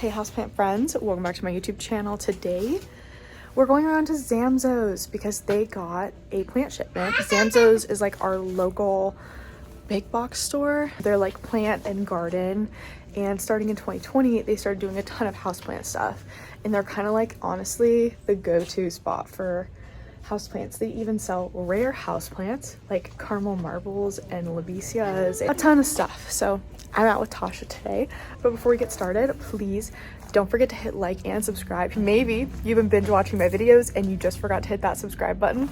Hey houseplant friends, welcome back to my YouTube channel. Today we're going around to Zamzo's because they got a plant shipment. Zamzo's is like our local big box store. They're like plant and garden, and starting in 2020 they started doing a ton of houseplant stuff, and they're kind of like honestly the go-to spot for houseplants. They even sell rare houseplants like caramel marbles and labesias, a ton of stuff. So I'm out with Tasha today, but before we get started, please don't forget to hit like and subscribe. Maybe you've been binge watching my videos and you just forgot to hit that subscribe button.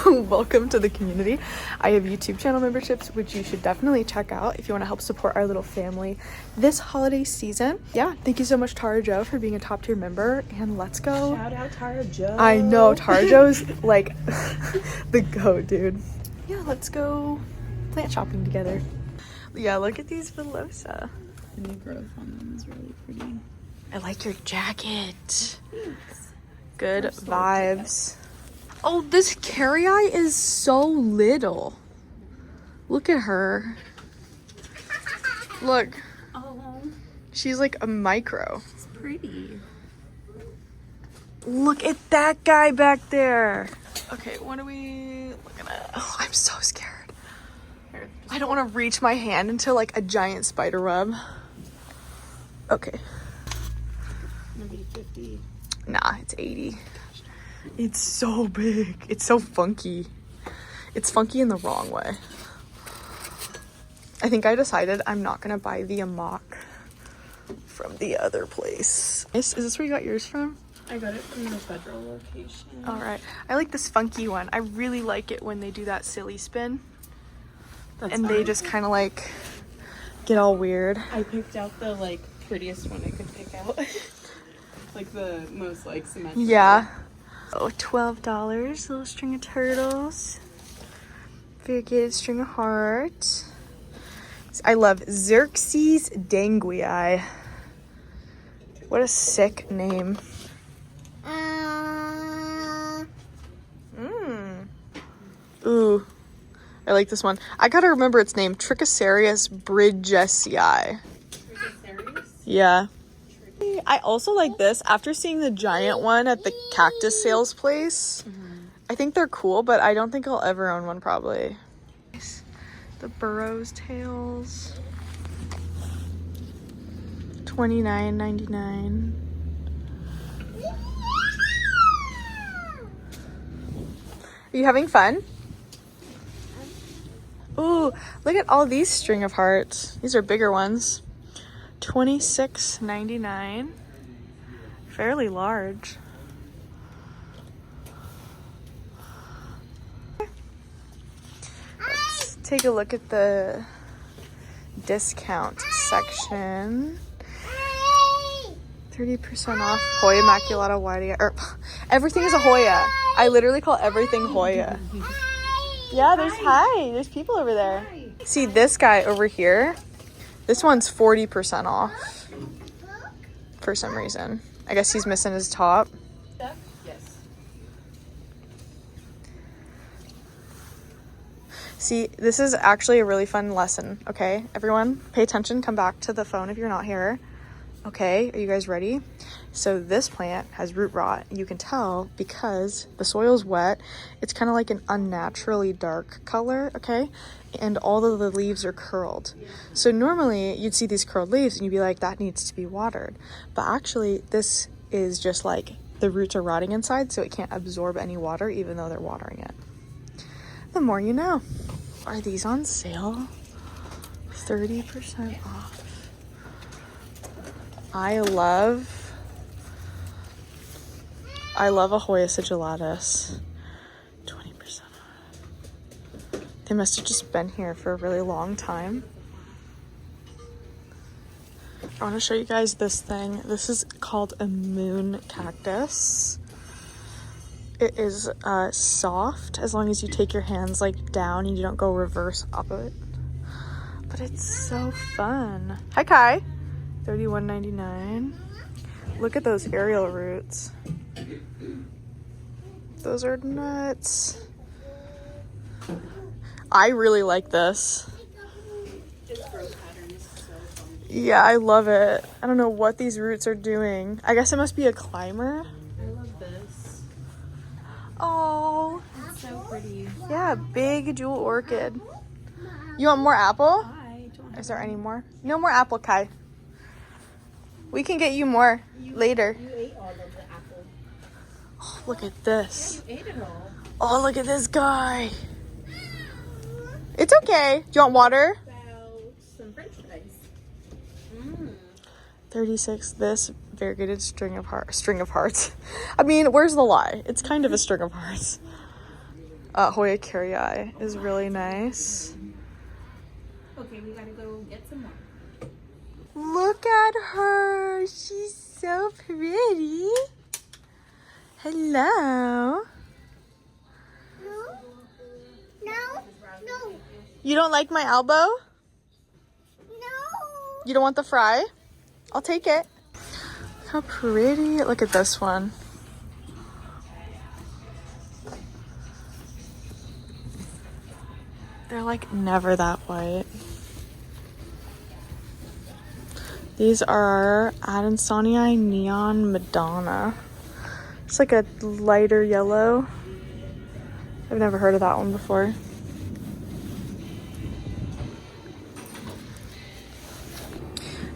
Welcome to the community. I have YouTube channel memberships, which you should definitely check out if you want to help support our little family this holiday season. Yeah, thank you so much, Tara Joe, for being a top tier member, and let's go. Shout out Tara Joe. I know, Tara Joe's like the goat, dude. Yeah, let's go plant shopping together. Yeah, look at these Velosa. And the growth on them is really pretty. I like your jacket. Thanks. Good vibes. Oh, this carry eye is so little. Look at her. Look. Oh, She's like a micro. it's pretty. Look at that guy back there. Okay, what are we looking at? Oh, I'm so scared. I don't want to reach my hand into like a giant spider web. Okay. Maybe 50. Nah, it's 80. It's so big. It's so funky. It's funky in the wrong way. I think I decided I'm not gonna buy the amok from the other place. Is this where you got yours from? I got it from the federal location. All right. I like this funky one. I really like it when they do that silly spin. That's And fine. they just kind of like get all weird. I picked out the like prettiest one I could pick out. Like the most like symmetrical. Yeah. Oh, $12. Little string of turtles. Variegated string of hearts. I love Xerxes Danguii. What a sick name. Ooh. I like this one. I gotta remember its name. Trichosarius bridgesii. Yeah. I also like this. After seeing the giant one at the cactus sales place, I think they're cool, but I don't think I'll ever own one probably. The Burrows tails. $29.99. Are you having fun? Ooh, look at all these string of hearts. These are bigger ones. $26.99. Fairly large. Let's take a look at the discount section. 30% off Hoya Immaculata Whitey. Or everything is a Hoya. I literally call everything Hoya. Yeah, there's people over there. See this guy over here? This one's 40% off for some reason. I guess he's missing his top. Yes. See, this is actually a really fun lesson, okay? Everyone, pay attention. Come back to the phone if you're not here. Okay, are you guys ready? So this plant has root rot. You can tell because the soil's wet. It's kind of like an unnaturally dark color, okay? And all of the leaves are curled. So normally you'd see these curled leaves and you'd be like, that needs to be watered. But actually this is just like the roots are rotting inside, so it can't absorb any water even though they're watering it. The more you know. Are these on sale? 30% off. I love a Hoya sigillatus. 20% off. They must have just been here for a really long time. I want to show you guys this thing. This is called a moon cactus. It is soft as long as you take your hands like down and you don't go reverse up it. But it's so fun. Hi Kai. $31.99. Look at those aerial roots. Those are nuts. I really like this. This growth pattern is so fun. Yeah, I love it. I don't know what these roots are doing. I guess it must be a climber. I love this. Oh, It's so pretty. yeah, big jewel orchid. You want more apple? I don't Is there any more? No more apple, Kai. We can get you more later. You ate all of the apple. Oh, look at this. You ate it all. Oh, look at this guy. It's okay. Do you want water? About some french fries. 36. This variegated string of hearts. I mean, where's the lie? It's kind of a string of hearts. Hoya carrii is really nice. Okay, we gotta go get some more. Look at her. She's so pretty. Hello. No. You don't like my elbow? No. You don't want the fry? I'll take it. How pretty. Look at this one. They're like never that white. These are Adansonii Neon Madonna. It's like a lighter yellow. I've never heard of that one before.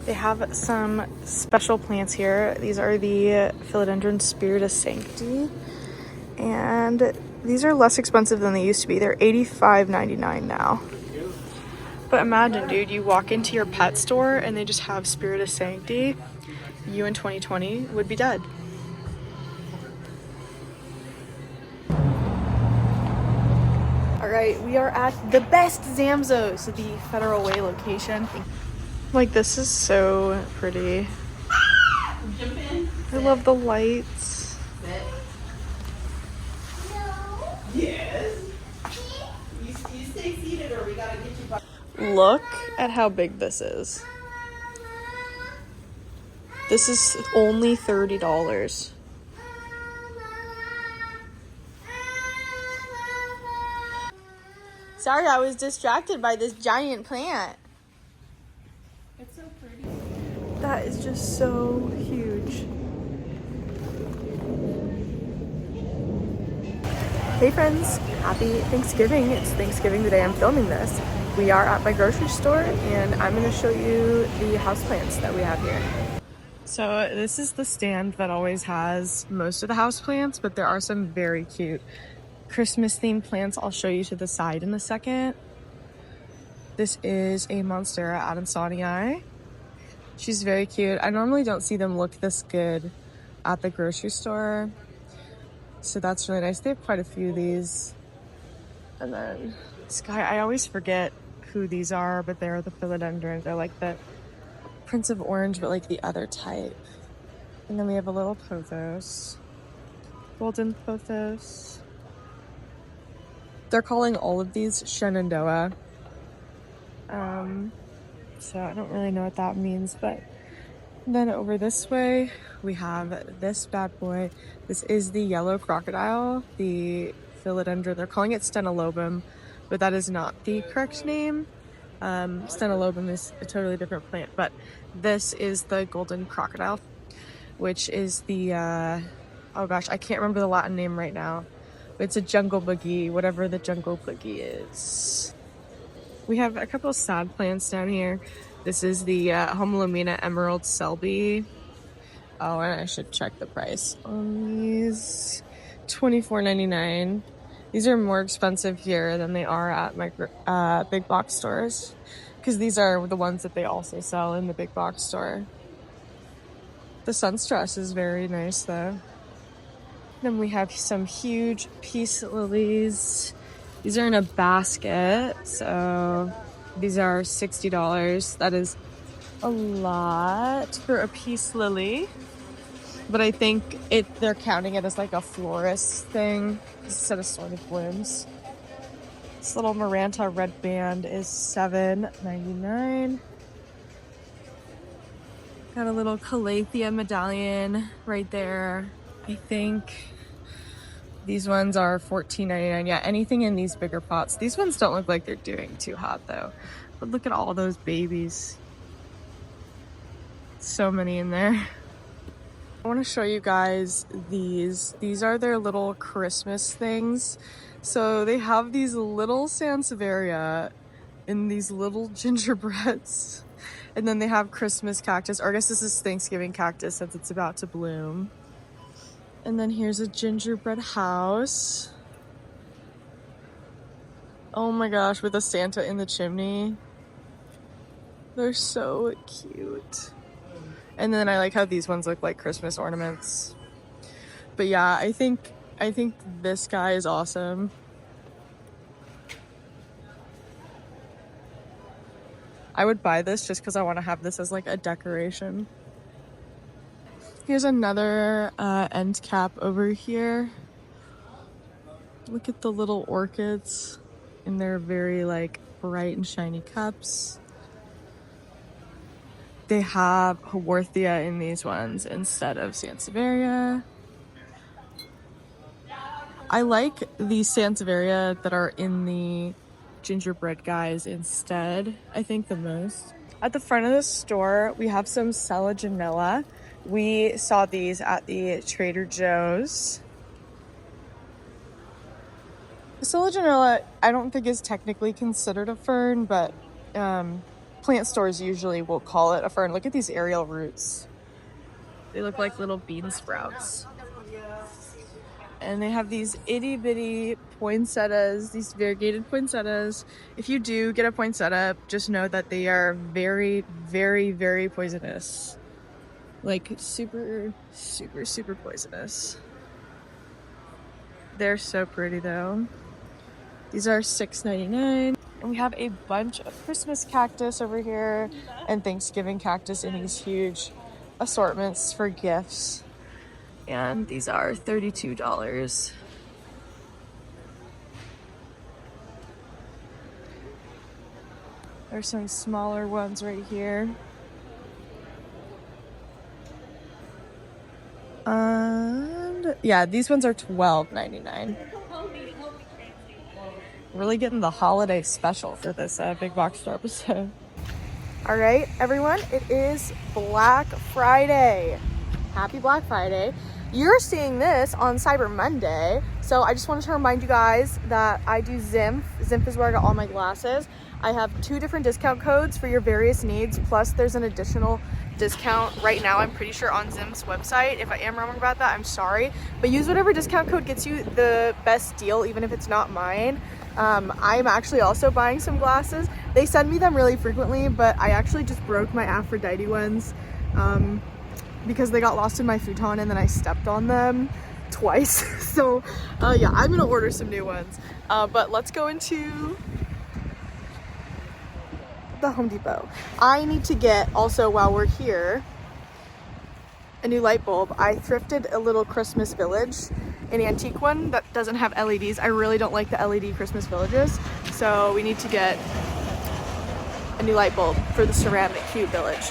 They have some special plants here. These are the Philodendron Spiritus Sancti. And these are less expensive than they used to be. They're $85.99 now. But imagine, dude, you walk into your pet store and they just have Spiritus Sancti. You in 2020 would be dead. All right, we are at the best Zamzo's, the Federal Way location. Like, this is so pretty. Jump in. I love the lights. Sit. No. Yes. You stay seated or we gotta get you by. Look at how big this is. This is only $30. Sorry, I was distracted by this giant plant. It's so pretty. That is just so huge. Hey friends, happy Thanksgiving. It's Thanksgiving the day I'm filming this. We are at my grocery store and I'm going to show you the houseplants that we have here. So this is the stand that always has most of the houseplants, but there are some very cute Christmas themed plants I'll show you to the side in a second. This is a Monstera Adansonii. She's very cute. I normally don't see them look this good at the grocery store, so that's really nice. They have quite a few of these. And then this guy, I always forget who these are, but they're the philodendrons. They're like the Prince of Orange, but like the other type. And then we have a little pothos, golden pothos. They're calling all of these Shenandoah. So I don't really know what that means, but then over this way we have this bad boy. This is the yellow crocodile, the philodendron. They're calling it Stenolobum, but that is not the correct name. Stenolobum is a totally different plant, but this is the golden crocodile, which is the oh gosh, I can't remember the Latin name right now. It's a jungle boogie, whatever the jungle boogie is. We have a couple of sad plants down here. This is the Homolomina Emerald Selby. Oh, and I should check the price on these. $24.99. These are more expensive here than they are at my big box stores, because these are the ones that they also sell in the big box store. The sunstress is very nice though. Then we have some huge peace lilies. These are in a basket, so these are $60. That is a lot for a peace lily, but I think they're counting it as like a florist thing instead of assorted blooms. This little Maranta red band is $7.99. Got a little Calathea medallion right there. I think these ones are $14.99. Yeah, anything in these bigger pots. These ones don't look like they're doing too hot though. But look at all those babies. So many in there. I want to show you guys these. These are their little Christmas things. So they have these little Sansevieria in these little gingerbreads. And then they have Christmas cactus, or I guess this is Thanksgiving cactus since it's about to bloom. And then here's a gingerbread house. Oh my gosh, with a Santa in the chimney. They're so cute. And then I like how these ones look like Christmas ornaments. But yeah, I think this guy is awesome. I would buy this just because I want to have this as like a decoration. Here's another end cap over here. Look at the little orchids in their very like bright and shiny cups. They have Haworthia in these ones instead of Sansevieria. I like the Sansevieria that are in the gingerbread guys instead, I think the most. At the front of the store, we have some Selaginella. We saw these at the Trader Joe's. The Selaginella, I don't think is technically considered a fern, but plant stores usually will call it a fern. Look at these aerial roots. They look like little bean sprouts. And they have these itty bitty poinsettias, these variegated poinsettias. If you do get a poinsettia, just know that they are very, very, very poisonous. Like super, super, super poisonous. They're so pretty though. These are $6.99. And we have a bunch of Christmas cactus over here and Thanksgiving cactus in these huge assortments for gifts. And these are $32. There's some smaller ones right here. And yeah, these ones are $12.99. Really getting the holiday special for this big box store episode. All right, everyone, it is Black Friday. Happy Black Friday. You're seeing this on Cyber Monday, so I just wanted to remind you guys that I do Zimph. Zimph is where I got all my glasses. I have 2 different discount codes for your various needs, plus there's an additional discount right now, I'm pretty sure, on Zimph's website. If I am wrong about that, I'm sorry. But use whatever discount code gets you the best deal, even if it's not mine. I'm actually also buying some glasses. They send me them really frequently, but I actually just broke my Aphrodite ones because they got lost in my futon and then I stepped on them twice. So yeah, I'm gonna order some new ones. But let's go into the Home Depot. I need to get, also while we're here, a new light bulb. I thrifted a little Christmas village, an antique one that doesn't have LEDs. I really don't like the LED Christmas villages, so we need to get a new light bulb for the ceramic cute village.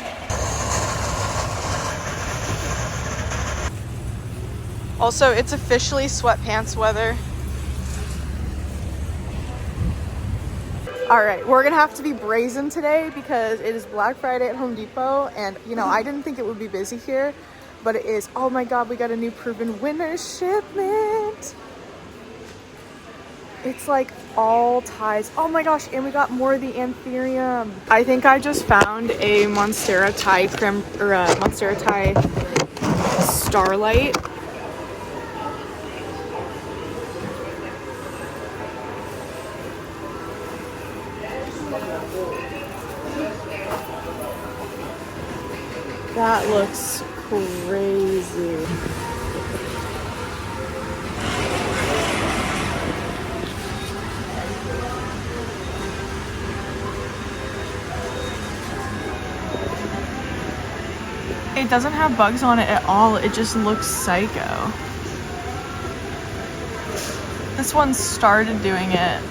Also, it's officially sweatpants weather. All right, we're gonna have to be brazen today because it is Black Friday at Home Depot, and you know, I didn't think it would be busy here, but it is. Oh my God, we got a new proven winner shipment. It's like all ties. Oh my gosh, and we got more of the anthurium. I think I just found a Monstera tie creme, or a Monstera tie starlight. That looks crazy. It doesn't have bugs on it at all. It just looks psycho. This one started doing it.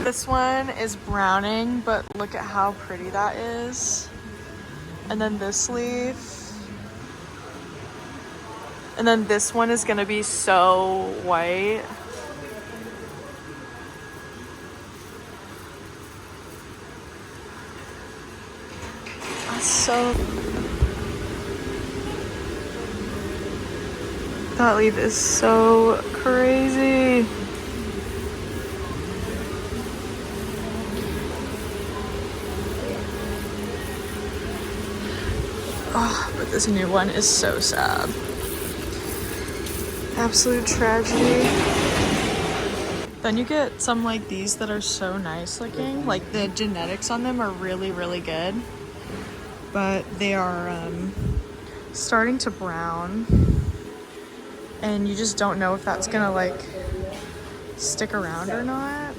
This one is browning, but look at how pretty that is. And then this leaf. And then this one is gonna be so white. That's so That leaf is so crazy. Oh, but this new one is so sad. Absolute tragedy. Then you get some like these that are so nice looking. Like the genetics on them are really, really good. But they are starting to brown. And you just don't know if that's gonna like stick around or not.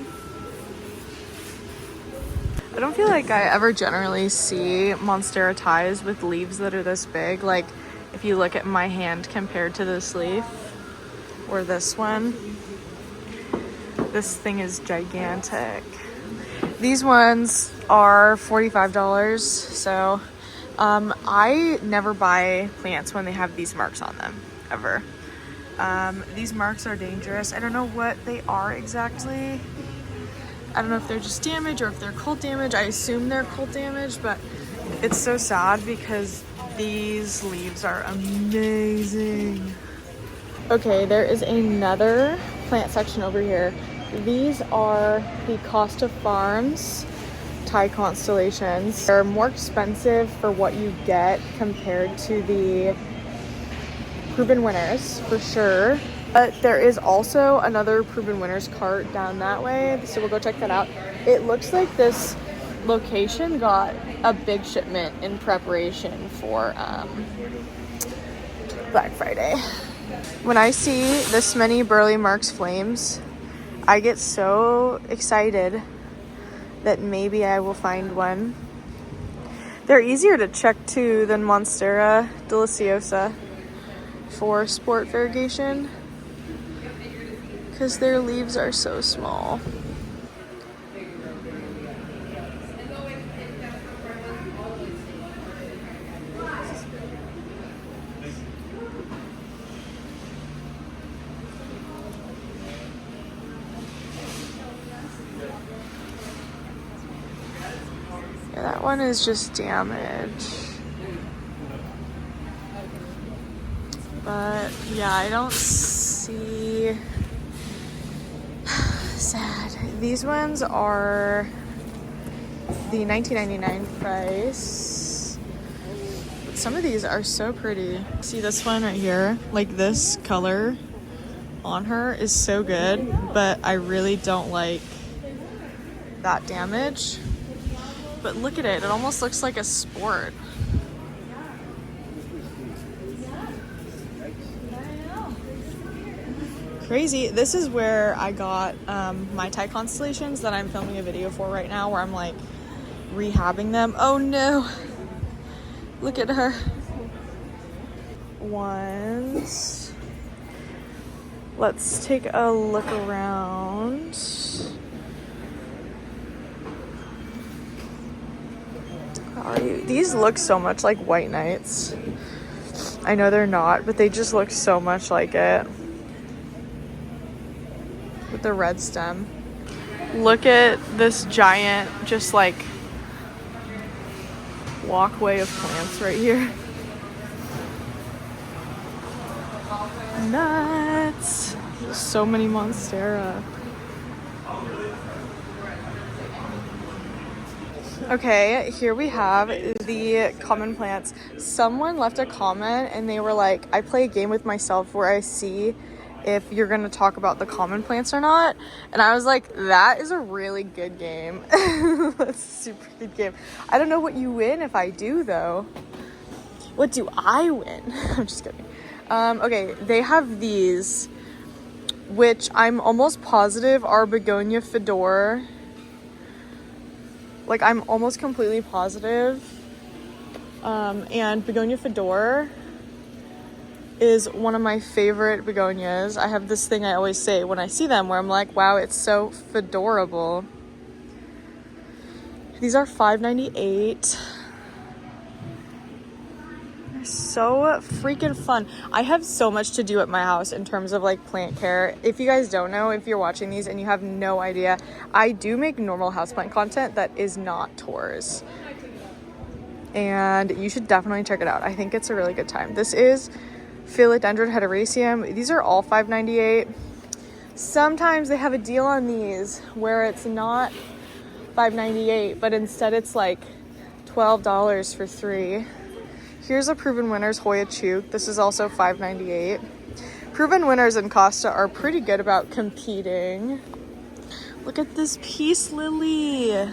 I don't feel like I ever generally see Monstera ties with leaves that are this big. Like if you look at my hand compared to this leaf or this one, this thing is gigantic. These ones are $45, so I never buy plants when they have these marks on them, ever. These marks are dangerous. I don't know what they are exactly. I don't know if they're just damage or if they're cold damage. I assume they're cold damage, but it's so sad because these leaves are amazing. Okay, there is another plant section over here. These are the Costa Farms Thai constellations. They're more expensive for what you get compared to the Proven Winners, for sure. But there is also another Proven Winners cart down that way, so we'll go check that out. It looks like this location got a big shipment in preparation for Black Friday. When I see this many Burley Marks flames, I get so excited that maybe I will find one. They're easier to check too than Monstera deliciosa for sport variegation, because their leaves are so small. Yeah, that one is just damage. But yeah, I don't see... Sad. These ones are the $19.99 price. But some of these are so pretty. See this one right here? Like this color on her is so good, but I really don't like that damage. But look at it. It almost looks like a sport. Crazy. This is where I got my Thai constellations that I'm filming a video for right now, where I'm like rehabbing them. Oh no, look at her. Ones. Let's take a look around. How are you? These look so much like White Knights. I know they're not, but they just look so much like it. With the red stem. Look at this giant, just like walkway of plants right here. Nuts! There's so many Monstera. Okay, here we have the common plants. Someone left a comment and they were like, I play a game with myself where I see if you're gonna talk about the common plants or not, and I was like, that is a really good game. That's a super good game. I don't know what you win if I do though. What do I win? I'm just kidding. Okay, they have these, which I'm almost positive are Begonia Fedor. Like, I'm almost completely positive. And Begonia Fedor is one of my favorite begonias. I have this thing I always say when I see them where I'm like, wow, it's so fedorable. These are $5.98. They're so freaking fun. I have so much to do at my house in terms of like plant care. If you guys don't know, if you're watching these and you have no idea, I do make normal houseplant content that is not tours. And you should definitely check it out. I think it's a really good time. This is Philodendron hederaceum. These are all $5.98. Sometimes they have a deal on these where it's not $5.98, but instead it's like $12 for 3. Here's a Proven Winners Hoya Chuk. This is also $5.98. Proven Winners and Costa are pretty good about competing. Look at this peace lily.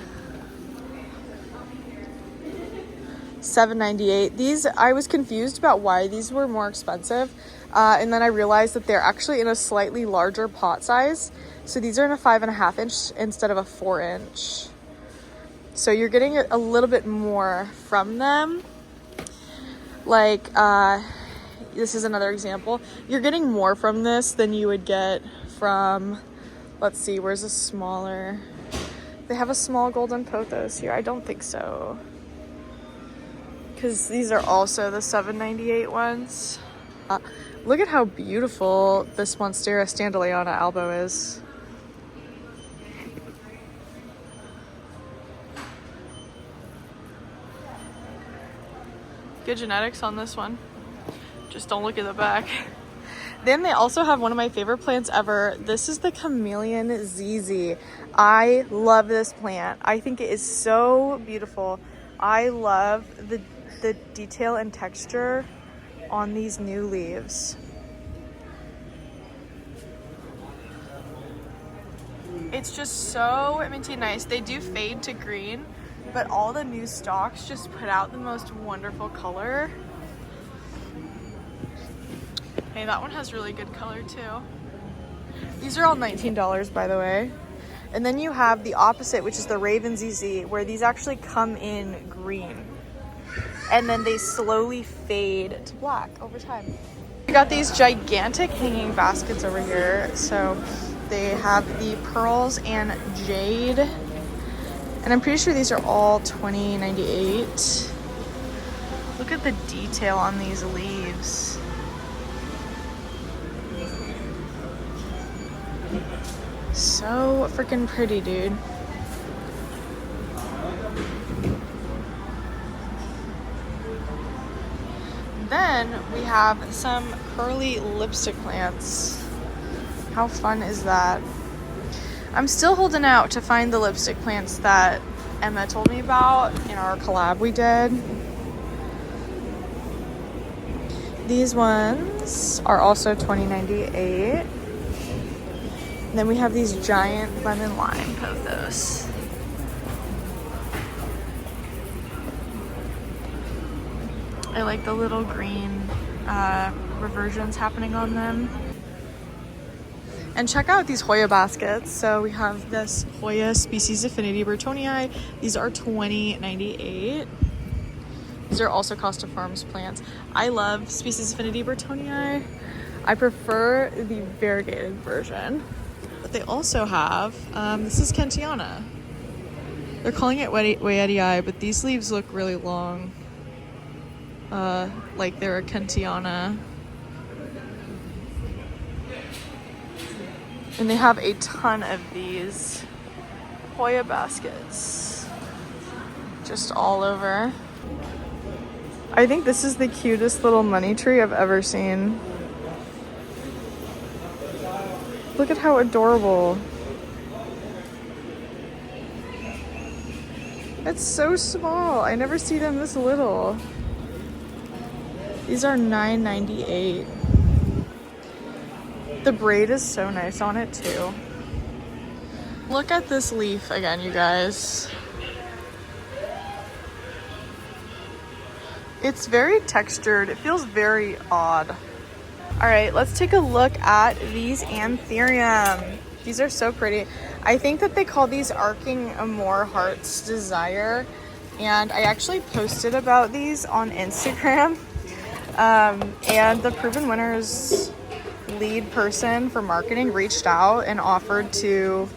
$7.98. These, I was confused about why these were more expensive. And then I realized that they're actually in a slightly larger pot size. So these are in a 5.5 inch instead of a 4 inch. So you're getting a little bit more from them. Like, this is another example. You're getting more from this than you would get from, let's see, where's a smaller? They have a small golden pothos here. I don't think so. Because these are also the $7.98 ones. Look at how beautiful this Monstera Standaleyana albo is. Good genetics on this one. Just don't look at the back. Then they also have one of my favorite plants ever. This is the Chameleon ZZ. I love this plant. I think it is so beautiful. I love the detail and texture on these new leaves. It's just so minty nice. They do fade to green, but all the new stalks just put out the most wonderful color. Hey, that one has really good color too. These are all $19, by the way. And then you have the opposite, which is the Raven ZZ, where these actually come in green. And then they slowly fade to black over time. We got these gigantic hanging baskets over here. So they have the pearls and jade. And I'm pretty sure these are all $20.98. Look at the detail on these leaves. So freaking pretty, dude. Then we have some curly lipstick plants. How fun is that? I'm still holding out to find the lipstick plants that Emma told me about in our collab we did. These ones are also $20.98. And then we have these giant lemon lime pothos. I like the little green reversions happening on them. And check out these Hoya baskets. So we have this Hoya Species Affinity Burtonii. These are $20.98. These are also Costa Farms plants. I love Species Affinity Burtonii. I prefer the variegated version. But they also have, this is Kentiana. They're calling it Wayettii, but these leaves look really long. Like they're a Kentiana. And they have a ton of these Hoya baskets. Just all over. I think this is the cutest little money tree I've ever seen. Look at how adorable. It's so small. I never see them this little. These are $9.98. The braid is so nice on it too. Look at this leaf again, you guys. It's very textured. It feels very odd. All right, let's take a look at these Anthurium. These are so pretty. I think that they call these Arcing Amore Heart's Desire. And I actually posted about these on Instagram. And the Proven Winners lead person for marketing reached out and offered to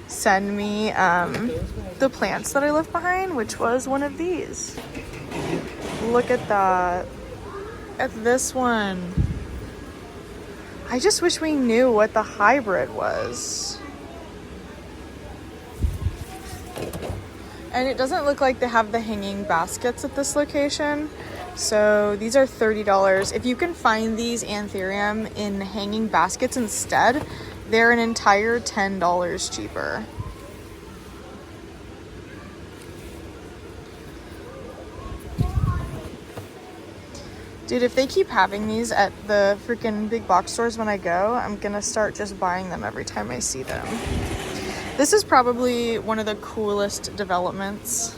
send me the plants that I left behind, which was one of these. Look at that. At this one. I just wish we knew what the hybrid was. And it doesn't look like they have the hanging baskets at this location, So these are $30. If you can find these anthurium in hanging baskets instead, they're an entire $10 cheaper. Dude, if they keep having these at the freaking big box stores when I go, I'm gonna start just buying them every time I see them. This is probably one of the coolest developments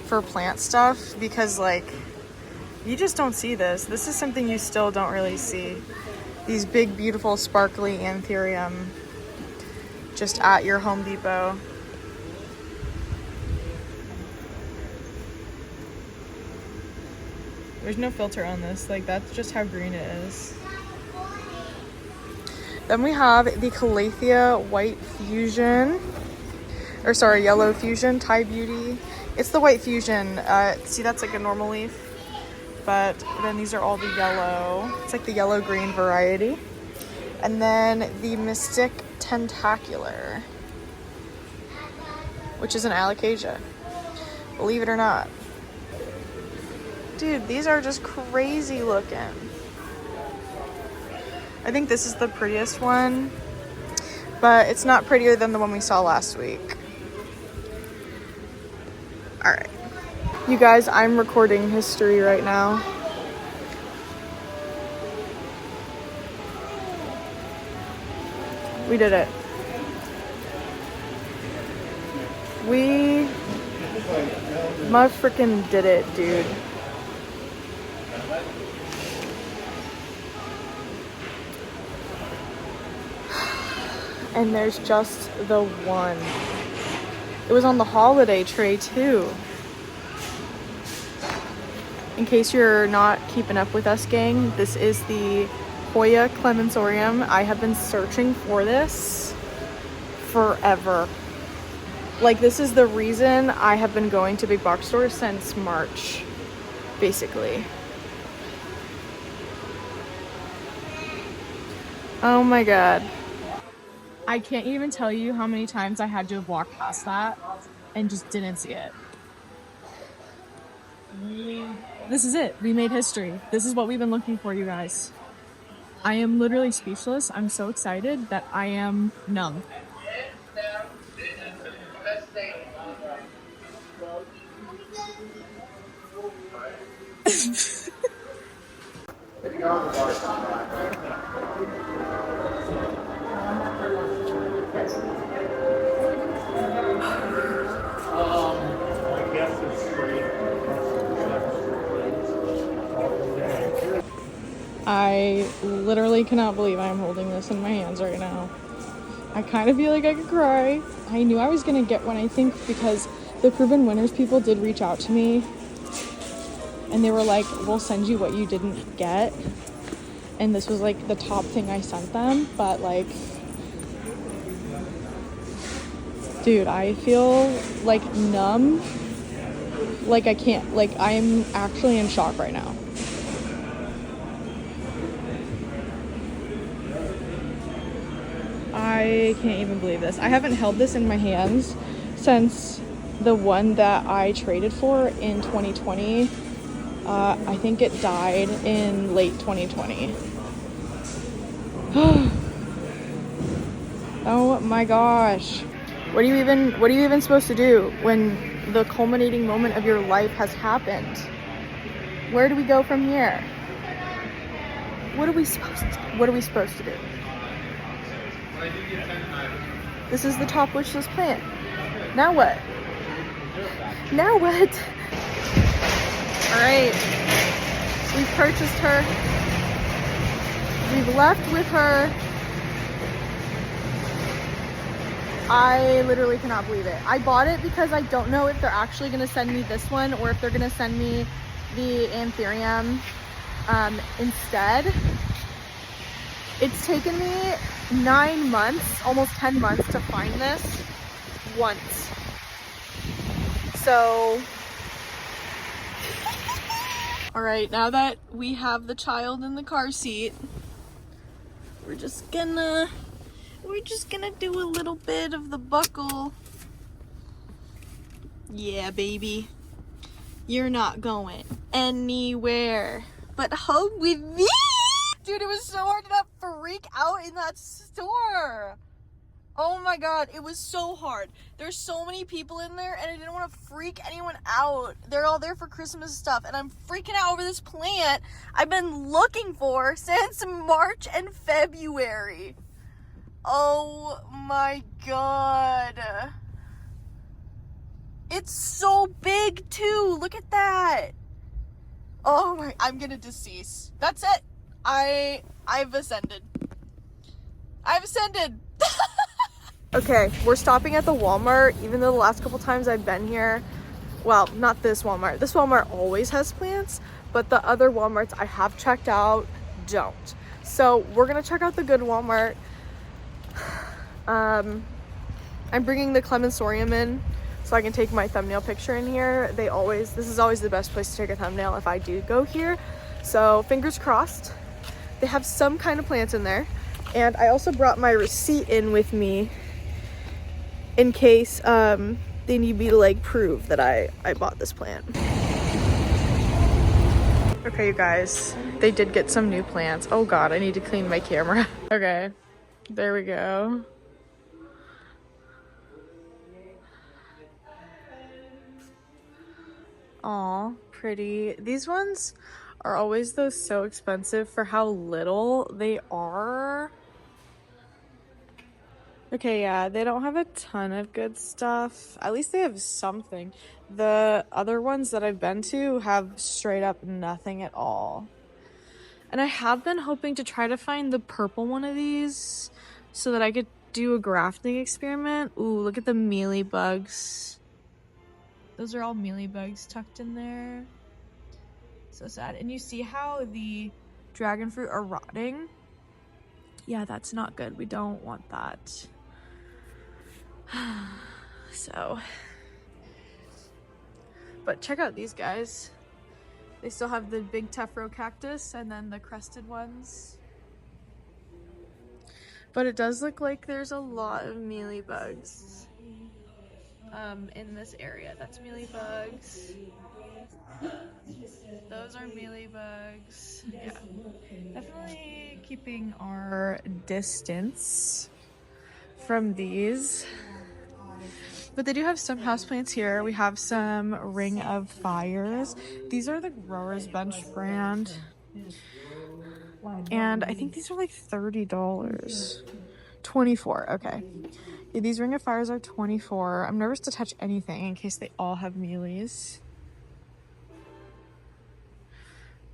for plant stuff because, like, you just don't see this. This is something you still don't really see. These big, beautiful, sparkly anthurium just at your Home Depot. There's no filter on this. Like, that's just how green it is. Then we have the Calathea White Fusion. Or sorry, Yellow Fusion, Thai Beauty. It's the White Fusion. See, that's like a normal leaf. But then these are all the yellow. It's like the yellow-green variety. And then the Mystic Tentacular, which is an alocasia. Believe it or not. Dude, these are just crazy looking. I think this is the prettiest one, but it's not prettier than the one we saw last week. All right. You guys, I'm recording history right now. We did it. We frickin' did it, dude. And there's just the one. It was on the holiday tray too. In case you're not keeping up with us, gang, this is the Hoya Clemensorium. I have been searching for this forever. Like, this is the reason I have been going to big box stores since March, basically. Oh my god. I can't even tell you how many times I had to have walked past that and just didn't see it. This is it. We made history. This is what we've been looking for, you guys. I am literally speechless. I'm so excited that I am numb. I literally cannot believe I'm holding this in my hands right now. I kind of feel like I could cry. I knew I was gonna get one, I think, because the Proven Winners people did reach out to me and they were like, we'll send you what you didn't get. And this was like the top thing I sent them, but like, dude, I feel like numb. Like I can't, like I'm actually in shock right now. I can't even believe this. I haven't held this in my hands since the one that I traded for in 2020. I think it died in late 2020. Oh my gosh. What are you even supposed to do when the culminating moment of your life has happened? Where do we go from here? What are we supposed to do? This is the top wish list plant. Now what? Now what? Alright. We've purchased her. We've left with her. I literally cannot believe it. I bought it because I don't know if they're actually going to send me this one or if they're going to send me the anthurium instead. It's taken me 9 months, almost 10 months to find this once. So, all right, now that we have the child in the car seat, we're just gonna do a little bit of the buckle. Yeah, baby. You're not going anywhere but home with me. Dude, it was so hard to not freak out in that store. Oh my god, it was so hard. There's so many people in there and I didn't want to freak anyone out. They're all there for Christmas stuff and I'm freaking out over this plant I've been looking for since March and February. Oh my god. It's so big too. Look at that. Oh my, I'm gonna decease. That's it. I've ascended. I've ascended. Okay, we're stopping at the Walmart, even though the last couple times I've been here, well, not this Walmart. This Walmart always has plants, but the other Walmarts I have checked out don't. So we're gonna check out the good Walmart. I'm bringing the Clemensorium in so I can take my thumbnail picture in here. This is always the best place to take a thumbnail if I do go here. So fingers crossed. They have some kind of plants in there. And I also brought my receipt in with me in case they need me to like prove that I bought this plant. Okay, you guys, they did get some new plants. Oh god, I need to clean my camera. Okay, there we go. Aw, pretty. These ones are always though so expensive for how little they are. Okay, yeah, they don't have a ton of good stuff. At least they have something. The other ones that I've been to have straight up nothing at all. And I have been hoping to try to find the purple one of these so that I could do a grafting experiment. Ooh, look at the mealy bugs. Those are all mealy bugs tucked in there. So sad. And you see how the dragon fruit are rotting? Yeah, that's not good. We don't want that. So, but check out these guys. They still have the big tephro cactus and then the crested ones. But it does look like there's a lot of mealy bugs in this area. That's mealy bugs. Those are mealy bugs. Yeah, definitely keeping our distance from these. But they do have some houseplants here. We have some Ring of Fires. These are the Growers Bench brand. And I think these are like $30. 24, okay. Yeah, these Ring of Fires are 24. I'm nervous to touch anything in case they all have mealies.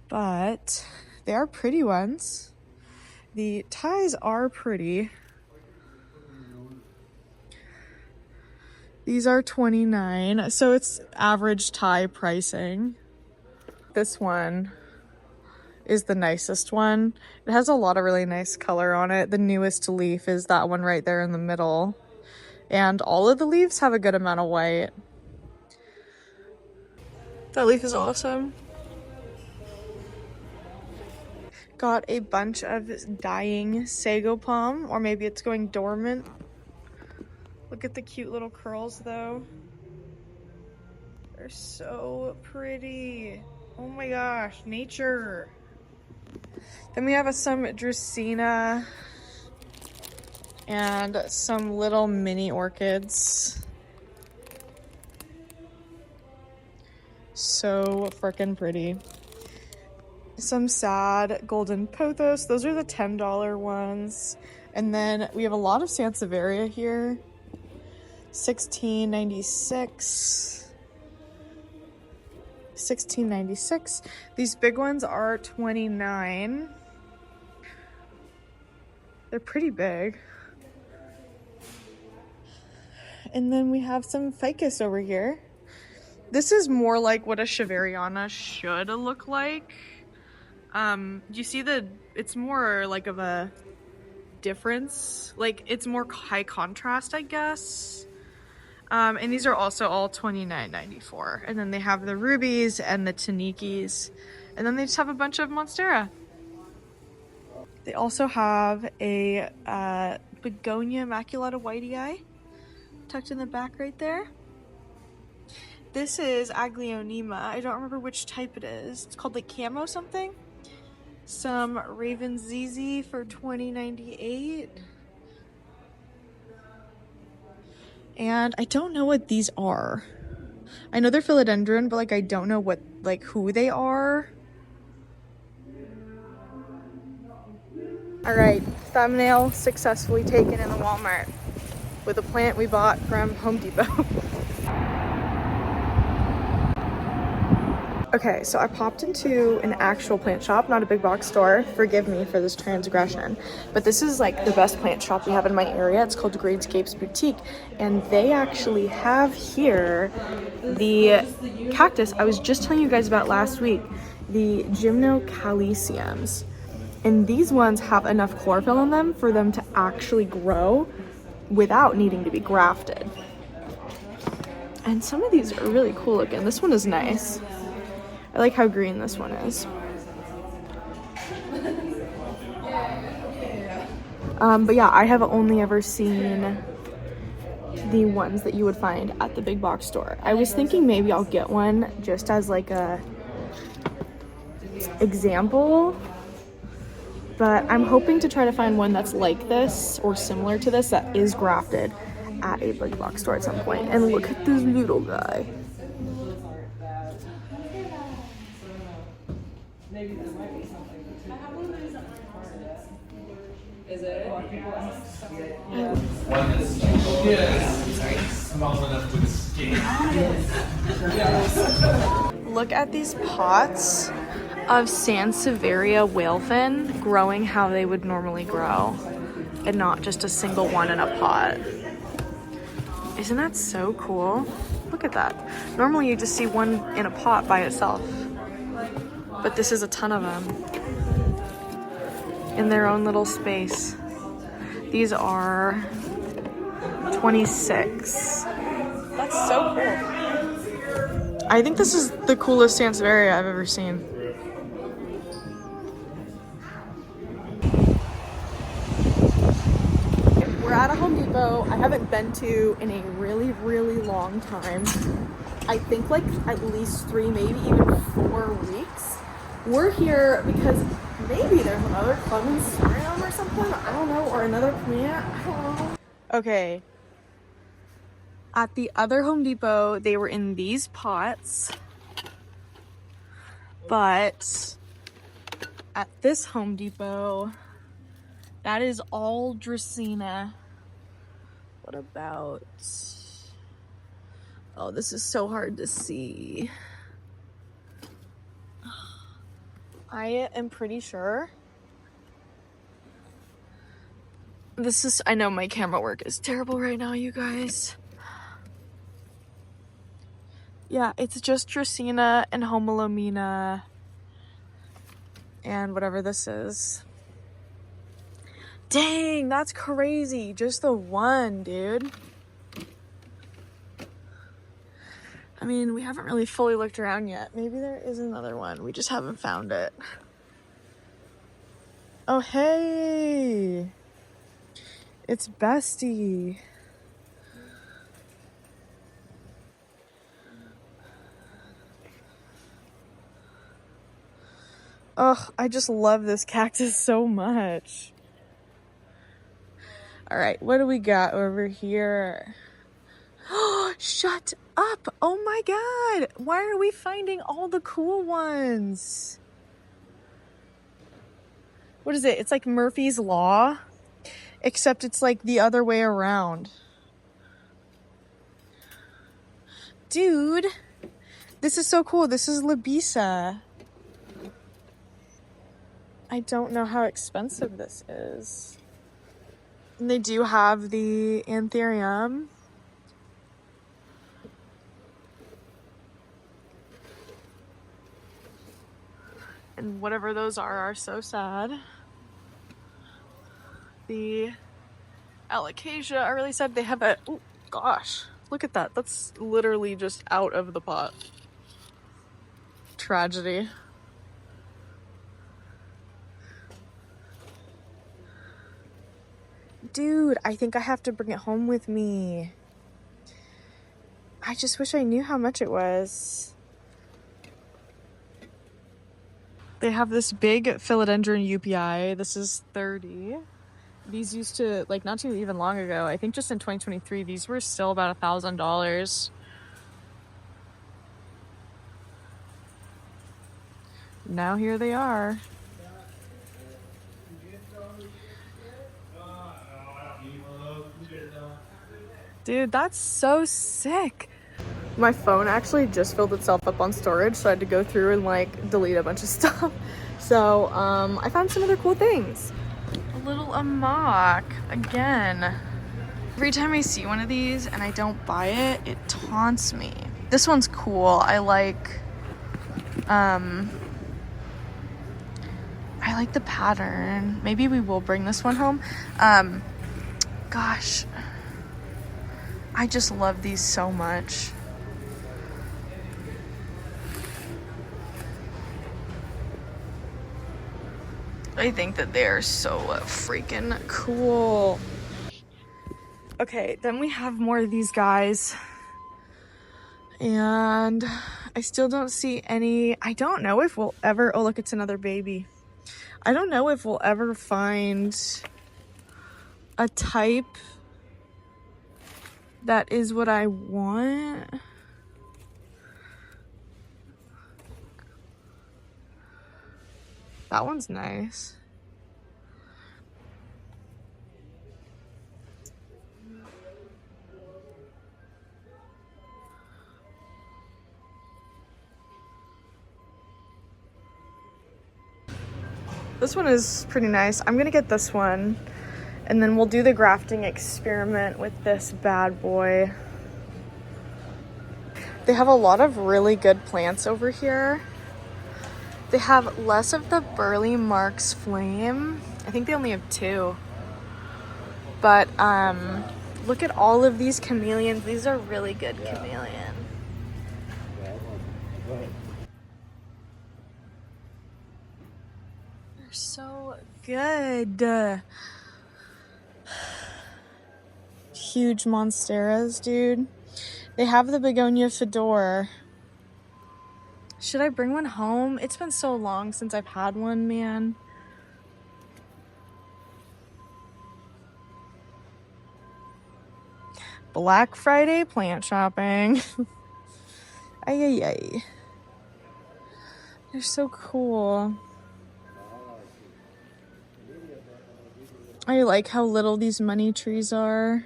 But they are pretty ones. The ties are pretty. These are 29, so it's average tie pricing. This one is the nicest one. It has a lot of really nice color on it. The newest leaf is that one right there in the middle. And all of the leaves have a good amount of white. That leaf is awesome. Got a bunch of dying sago palm, or maybe it's going dormant. Look at the cute little curls though. They're so pretty. Oh my gosh, nature. Then we have some Dracaena and some little mini orchids. So freaking pretty. Some sad golden pothos. Those are the $10 ones. And then we have a lot of Sansevieria here. $16.96. $16.96. These big ones are $29. They're pretty big. And then we have some ficus over here. This is more like what a Shavariana should look like. You see it's more like of a difference. Like it's more high contrast, I guess. And these are also all $29.94. And then they have the rubies and the tanikis. And then they just have a bunch of monstera. They also have a begonia immaculata whitey tucked in the back right there. This is Aglaonema. I don't remember which type it is. It's called like camo something. Some Raven ZZ for $20.98. And I don't know what these are. I know they're philodendron, but like I don't know what, like who they are. All right, thumbnail successfully taken in the Walmart with a plant we bought from Home Depot. Okay, so I popped into an actual plant shop, not a big box store. Forgive me for this transgression, but this is like the best plant shop we have in my area. It's called Greenscapes Boutique, and they actually have here the cactus I was just telling you guys about last week, the gymnocalyciums. And these ones have enough chlorophyll in them for them to actually grow without needing to be grafted. And some of these are really cool looking. This one is nice. I like how green this one is. But yeah, I have only ever seen the ones that you would find at the big box store. I was thinking maybe I'll get one just as like a example, but I'm hoping to try to find one that's like this or similar to this that is grafted at a big box store at some point. And look at this little guy. Maybe there might be something. I have one that isn't my part of it. Is it? One that's small enough to escape. Look at these pots of Sansevieria whalefin growing how they would normally grow and not just a single one in a pot. Isn't that so cool? Look at that. Normally you just see one in a pot by itself, but this is a ton of them in their own little space. These are 26. That's so cool. I think this is the coolest Sansevieria I've ever seen. We're at a Home Depot I haven't been to in a really, really long time. I think like at least 3, maybe even 4 weeks. We're here because maybe there's another clemenceum or something, I don't know, or another plant, I don't know. Okay. At the other Home Depot, they were in these pots, but at this Home Depot, that is all Dracaena. What about, oh, this is so hard to see. I am pretty sure this is, I know my camera work is terrible right now, you guys. Yeah, it's just Dracaena and Homolomina and whatever this is. Dang, that's crazy. Just the one, dude. I mean, we haven't really fully looked around yet. Maybe there is another one. We just haven't found it. Oh, hey. It's Bestie. Oh, I just love this cactus so much. All right, what do we got over here? Oh, shut up. Oh my God. Why are we finding all the cool ones? What is it? It's like Murphy's Law, except it's like the other way around. Dude, this is so cool. This is Libisa. I don't know how expensive this is. And they do have the Anthurium. And whatever those are so sad. The Alocasia are really sad. They have a, oh gosh, look at that. That's literally just out of the pot. Tragedy. Dude, I think I have to bring it home with me. I just wish I knew how much it was. They have this big philodendron UPI. This is 30. These used to, like, not too even long ago, I think just in 2023, these were still about $1,000. Now here they are. Dude, that's so sick. My phone actually just filled itself up on storage, so I had to go through and like delete a bunch of stuff. So I found some other cool things. A little amok again. Every time I see one of these and I don't buy it, it taunts me. This one's cool. I like the pattern. Maybe we will bring this one home. Gosh, I just love these so much. I think that they are so freaking cool. Okay, then we have more of these guys. And I still don't see any. I don't know if we'll ever, oh look, it's another baby. I don't know if we'll ever find a type that is what I want. That one's nice. This one is pretty nice. I'm gonna get this one, and then we'll do the grafting experiment with this bad boy. They have a lot of really good plants over here. They have less of the Burley Marks Flame. I think they only have 2. But look at all of these chameleons. These are really good chameleons. They're so good. Huge monsteras, dude. They have the begonia fedora. Should I bring one home? It's been so long since I've had one, man. Black Friday plant shopping. Ay, ay, ay. They're so cool. I like how little these money trees are.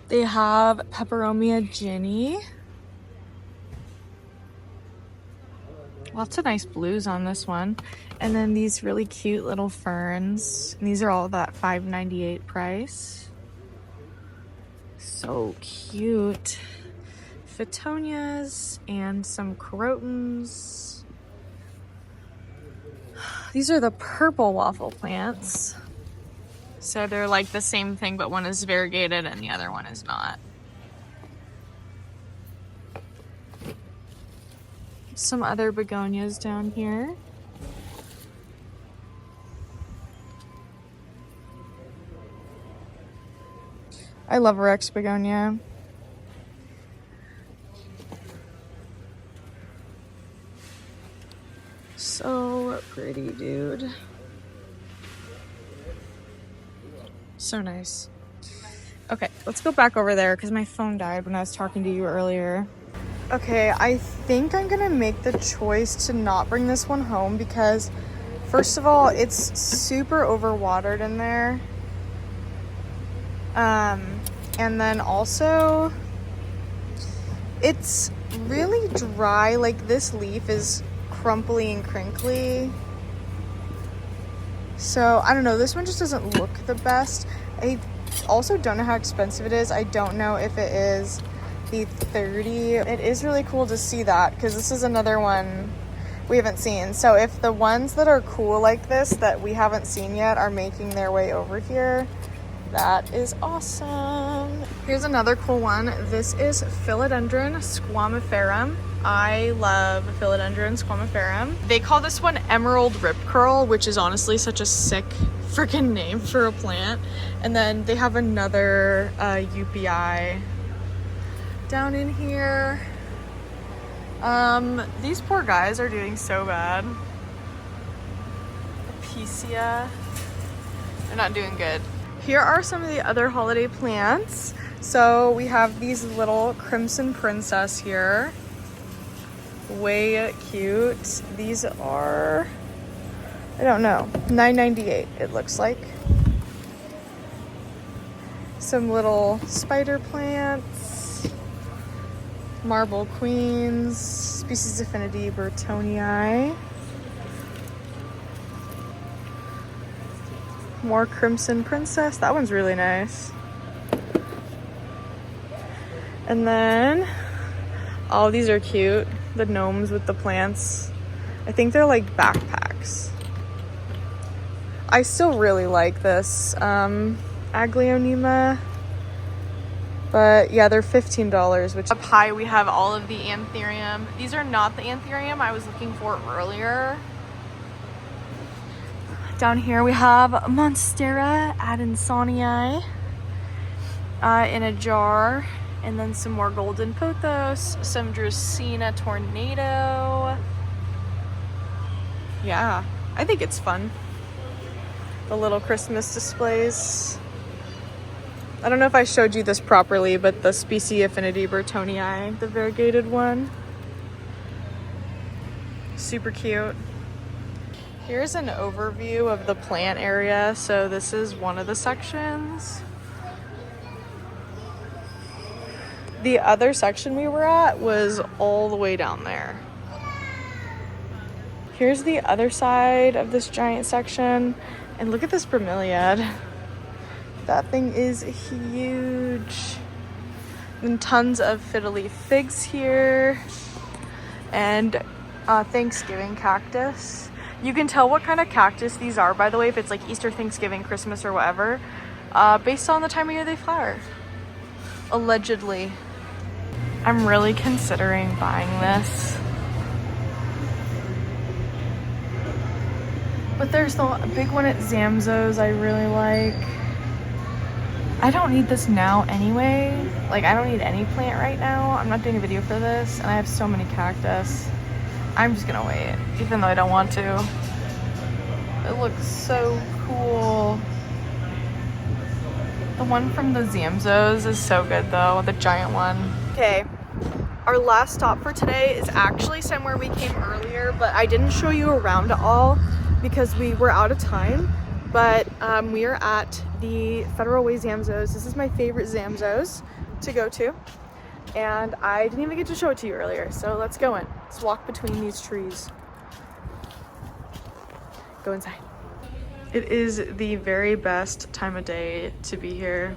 They have Peperomia Ginny. Lots of nice blues on this one. And then these really cute little ferns. And these are all that $5.98 price. So cute. Phytonias and some crotons. These are the purple waffle plants. So they're like the same thing, but one is variegated and the other one is not. Some other begonias down here. I love Rex begonia. So pretty, dude. So nice. Okay, let's go back over there because my phone died when I was talking to you earlier. Okay, I think I'm gonna make the choice to not bring this one home because first of all, it's super overwatered in there. And then also it's really dry. Like this leaf is crumply and crinkly. So I don't know, this one just doesn't look the best. I also don't know how expensive it is. I don't know if it is the 30. It is really cool to see that because this is another one we haven't seen. So if the ones that are cool like this that we haven't seen yet are making their way over here, That is awesome. Here's another cool one. This is Philodendron squamiferum. I love Philodendron squamiferum. They call this one Emerald Rip Curl, which is honestly such a sick freaking name for a plant. And then they have another UPI down in here. These poor guys are doing so bad. Apicia. They're not doing good. Here are some of the other holiday plants. So we have these little Crimson Princess here. Way cute. These are, I don't know, $9.98 it looks like. Some little spider plants. Marble Queens. Species Affinity Burtonii. More Crimson Princess. That one's really nice. And then, oh, these are cute. The gnomes with the plants. I think they're like backpacks. I still really like this Aglaonema. But yeah, they're $15, which up high we have all of the Anthurium. These are not the Anthurium I was looking for earlier. Down here we have Monstera Adansonii in a jar, and then some more Golden Pothos, some Dracaena Tornado. Yeah, I think it's fun. The little Christmas displays. I don't know if I showed you this properly, but the Species Affinity Burtonii, the variegated one. Super cute. Here's an overview of the plant area. So this is one of the sections. The other section we were at was all the way down there. Here's the other side of this giant section. And look at this bromeliad. That thing is huge. And tons of fiddly figs here. And Thanksgiving cactus. You can tell what kind of cactus these are, by the way, if it's like Easter, Thanksgiving, Christmas, or whatever, based on the time of year they flower. Allegedly. I'm really considering buying this. But there's the big one at Zamzo's I really like. I don't need this now anyway. Like, I don't need any plant right now. I'm not doing a video for this, and I have so many cactus. I'm just gonna wait, even though I don't want to. It looks so cool. The one from the Zamzo's is so good though, the giant one. Okay, our last stop for today is actually somewhere we came earlier, but I didn't show you around at all because we were out of time. But we are at the Federal Way Zamzo's. This is my favorite Zamzo's to go to. And I didn't even get to show it to you earlier, so let's go in. Let's walk between these trees. Go inside. It is the very best time of day to be here.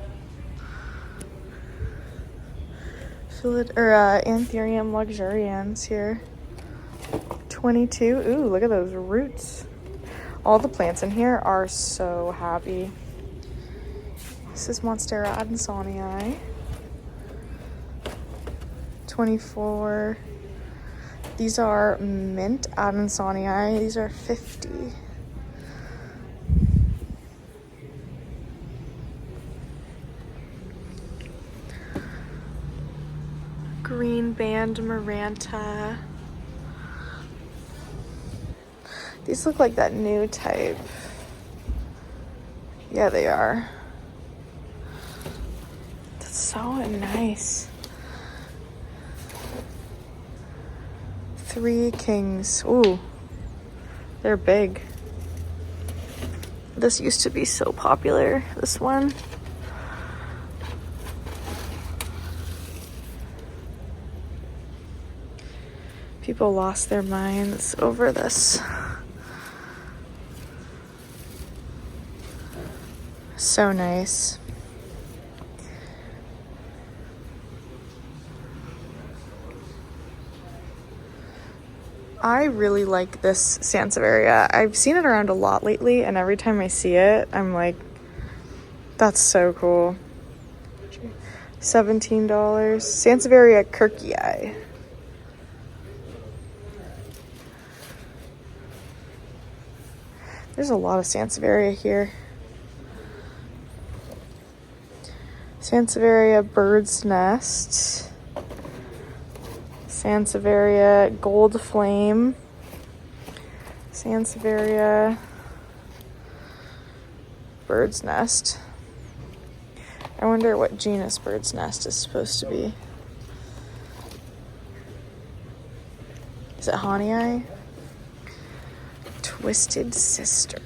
Anthurium luxurians here. 22. Ooh, look at those roots. All the plants in here are so happy. This is Monstera Adansonii. 24. These are mint Adansonii. These are 50. Green band Maranta. These look like that new type. Yeah, they are. That's so nice. 3 kings. Ooh, they're big. This used to be so popular, this one. People lost their minds over this. So nice. I really like this Sansevieria. I've seen it around a lot lately, and every time I see it, I'm like, That's so cool. $17. Sansevieria Kirkii. There's a lot of Sansevieria here. Sansevieria Bird's Nest. Sansevieria Gold Flame. Sansevieria Bird's Nest. I wonder what genus Bird's Nest is supposed to be. Is it Honii? Twisted Sister.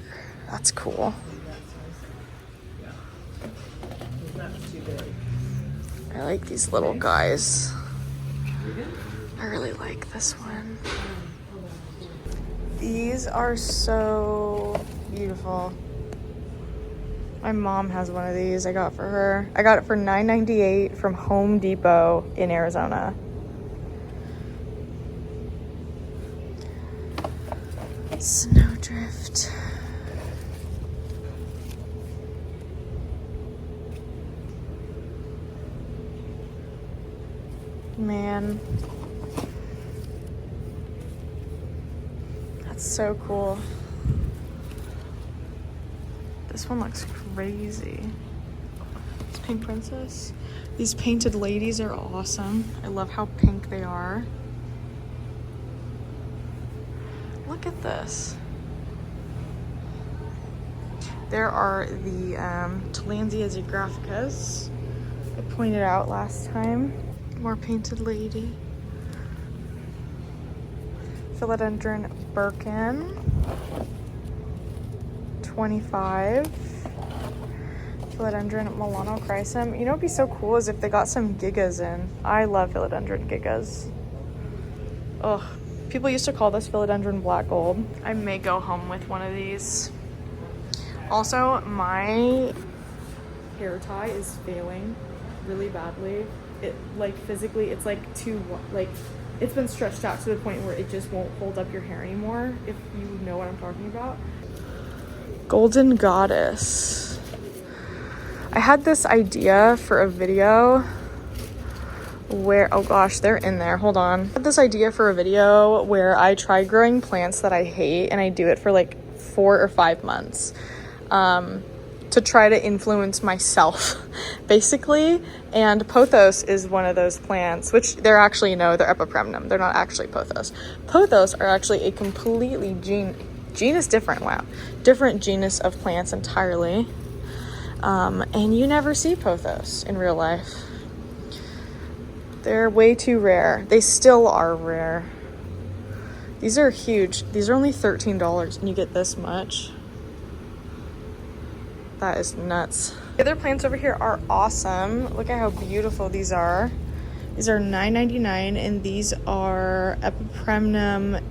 That's cool. I like these little guys. I really like this one. These are so beautiful. My mom has one of these I got for her. I got it for $9.98 from Home Depot in Arizona. Snowdrift. Man. That's so cool. This one looks crazy. It's Pink Princess. These painted ladies are awesome. I love how pink they are. Look at this. There are the Tillandsia geographicas I pointed out last time. More painted lady. Philodendron Birkin. 25. Philodendron Melanochrysum. You know what'd be so cool is if they got some gigas in. I love philodendron gigas. Ugh. People used to call this philodendron black gold. I may go home with one of these. Also, my hair tie is failing really badly. It like physically, it's like it's been stretched out to the point where it just won't hold up your hair anymore, if you know what I'm talking about. Golden Goddess. I had this idea for a video where, oh gosh, they're in there, hold on. I had this idea for a video where I try growing plants that I hate, and I do it for like 4 or 5 months to try to influence myself, basically. And pothos is one of those plants, which they're actually, no, they're epipremnum. They're not actually pothos. Pothos are actually a completely genus different, wow. Different genus of plants entirely. And you never see pothos in real life. They're way too rare. They still are rare. These are huge. These are only $13 and you get this much. That is nuts. The other plants over here are awesome. Look at how beautiful these are. These are $9.99 and these are epipremnum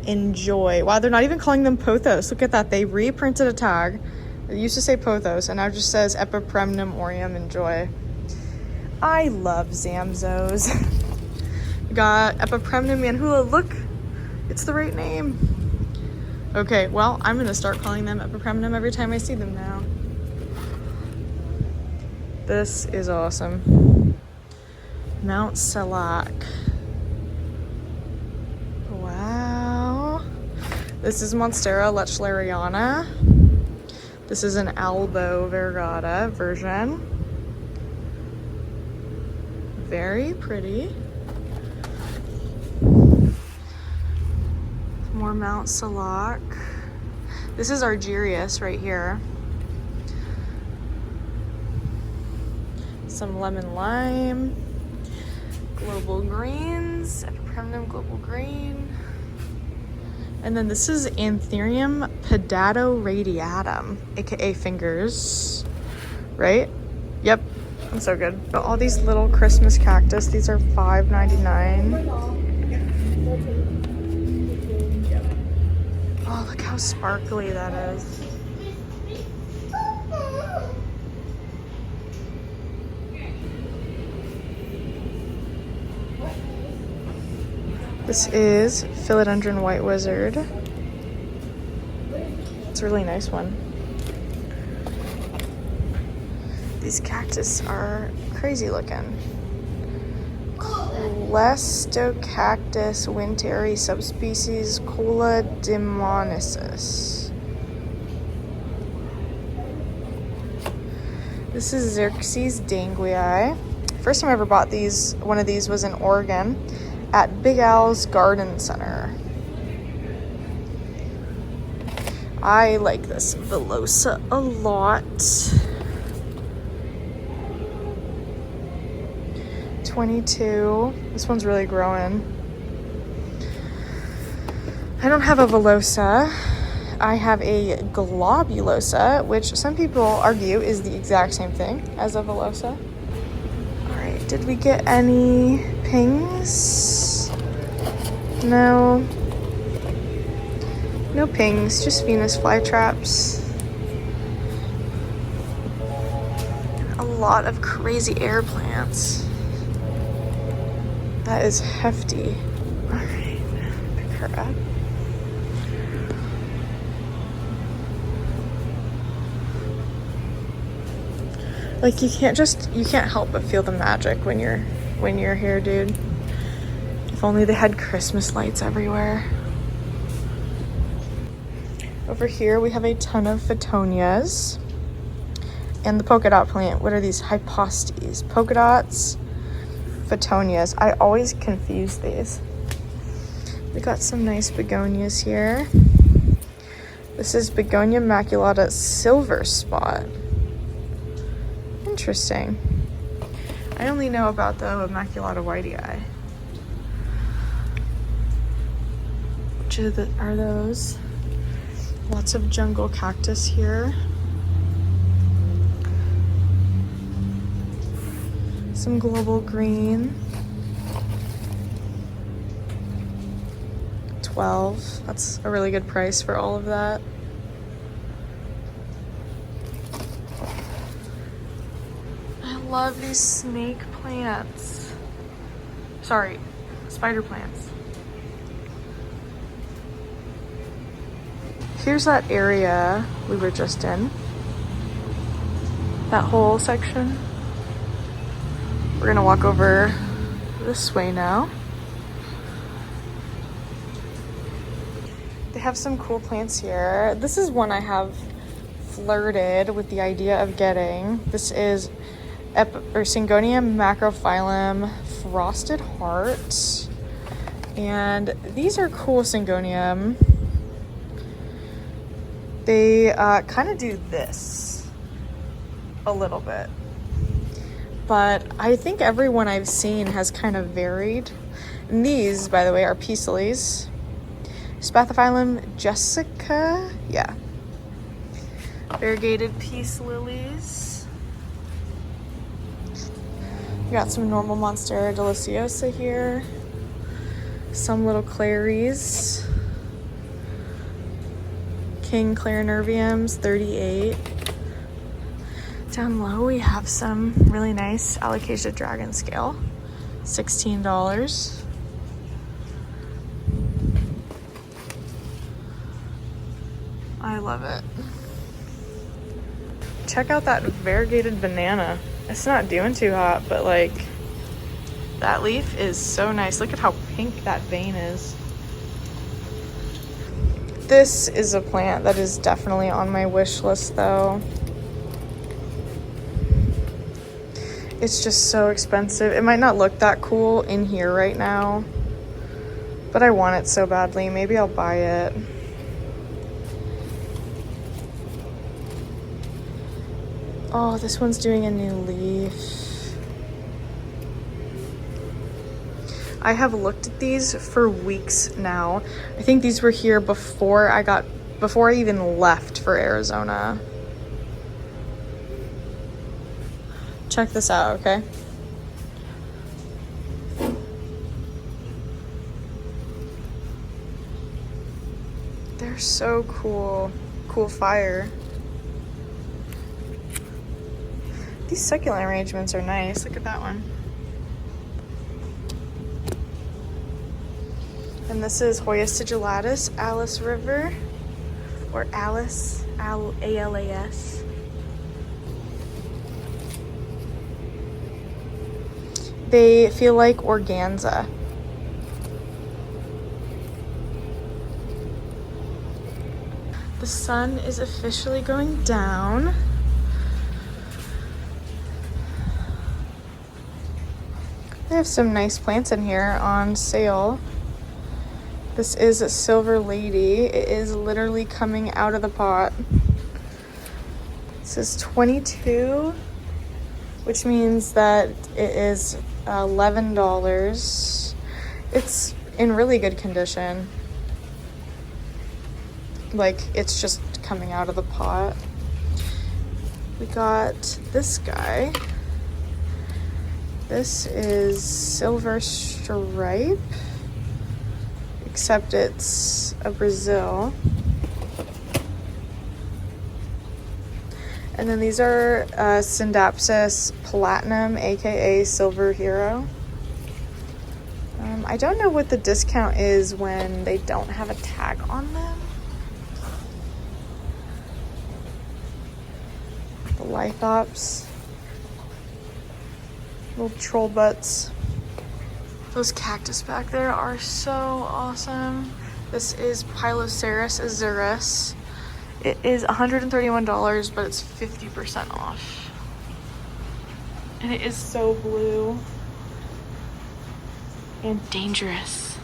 Enjoy. Wow, they're not even calling them pothos. Look at that. They reprinted a tag. It used to say pothos and now it just says epipremnum aureum Enjoy. I love Zamzos. We got epipremnum manhula. Look, it's the right name. Okay, well, I'm gonna start calling them epipremnum every time I see them now. This is awesome. Mount Selak. Wow. This is Monstera lechleriana. This is an Albo variegata version. Very pretty. More Mount Selak. This is Argyrius right here. Some lemon lime. Global greens. Epipremnum global green. And then this is Anthurium pedado-radiatum, aka fingers. Right? Yep. That's so good. All these little Christmas cactus. These are $5.99. Oh, look how sparkly that is. This is Philodendron White Wizard. It's a really nice one. These cactus are crazy looking. Clestocactus winteri subspecies Cola demonicis. This is Xerxes danguii. First time I ever bought one of these was in Oregon at Big Al's Garden Center. I like this Velosa a lot. 22. This one's really growing. I don't have a Velosa. I have a Globulosa, which some people argue is the exact same thing as a Velosa. Alright, did we get any pings? No. No pings, just Venus flytraps. A lot of crazy air plants. That is hefty. Alright, pick her up. Like you can't help but feel the magic when you're here, dude. If only they had Christmas lights everywhere. Over here we have a ton of Phoetonias. And the polka dot plant. What are these? Hypostes. Polka dots. Phoetonias. I always confuse these. We got some nice begonias here. This is Begonia maculata silver spot. Interesting. I only know about the Immaculata whitei. Which are those? Lots of jungle cactus here. Some global green. 12. That's a really good price for all of that. I love these snake plants. Sorry, spider plants. Here's that area we were just in. That whole section. We're gonna walk over this way now. They have some cool plants here. This is one I have flirted with the idea of getting. This is Syngonia macrophyllum frosted heart. And these are cool Syngonium. They kind of do this a little bit. But I think everyone I've seen has kind of varied. And these, by the way, are peace lilies. Spathiphyllum jessica, yeah. Variegated peace lilies. We got some normal Monstera deliciosa here. Some little claries. King clarinerviums, 38. Down low we have some really nice Alocasia dragon scale, $16. I love it. Check out that variegated banana. It's not doing too hot, but like that leaf is so nice. Look at how pink that vein is. This is a plant that is definitely on my wish list though. It's just so expensive. It might not look that cool in here right now, but I want it so badly. Maybe I'll buy it. Oh, this one's doing a new leaf. I have looked at these for weeks now. I think these were here before I even left for Arizona. Check this out, okay? They're so cool. Cool fire. These succulent arrangements are nice. Look at that one. And this is Hoya sigillatus, Alice River, or Alice, A-L-A-S. They feel like organza. The sun is officially going down. They have some nice plants in here on sale. This is a Silver Lady. It is literally coming out of the pot. This is 22, which means that it is $11. It's in really good condition. Like, it's just coming out of the pot. We got this guy. This is Silver Stripe, except it's a Brazil. And then these are Syndapsis Platinum, aka Silver Hero. I don't know what the discount is when they don't have a tag on them. The Lithops. Little troll butts. Those cactus back there are so awesome. This is Piloceras azurus. It is $131, but it's 50% off. And it is so blue and dangerous.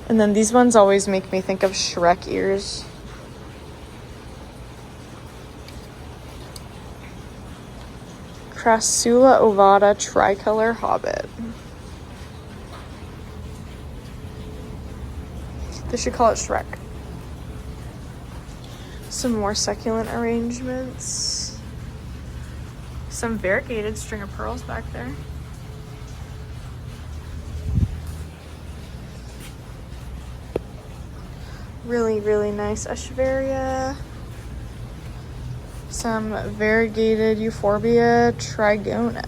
And then these ones always make me think of Shrek ears. Crassula ovata tricolor hobbit. They should call it Shrek. Some more succulent arrangements. Some variegated string of pearls back there. Really, really nice echeveria. Some variegated Euphorbia trigona.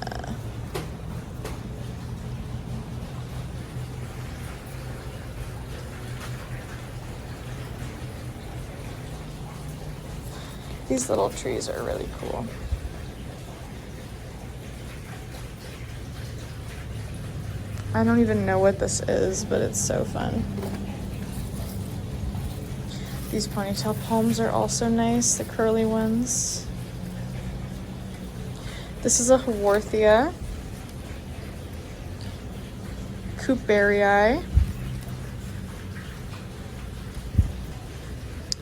These little trees are really cool. I don't even know what this is, but it's so fun. These ponytail palms are also nice, the curly ones. This is a Haworthia. Coopberrii.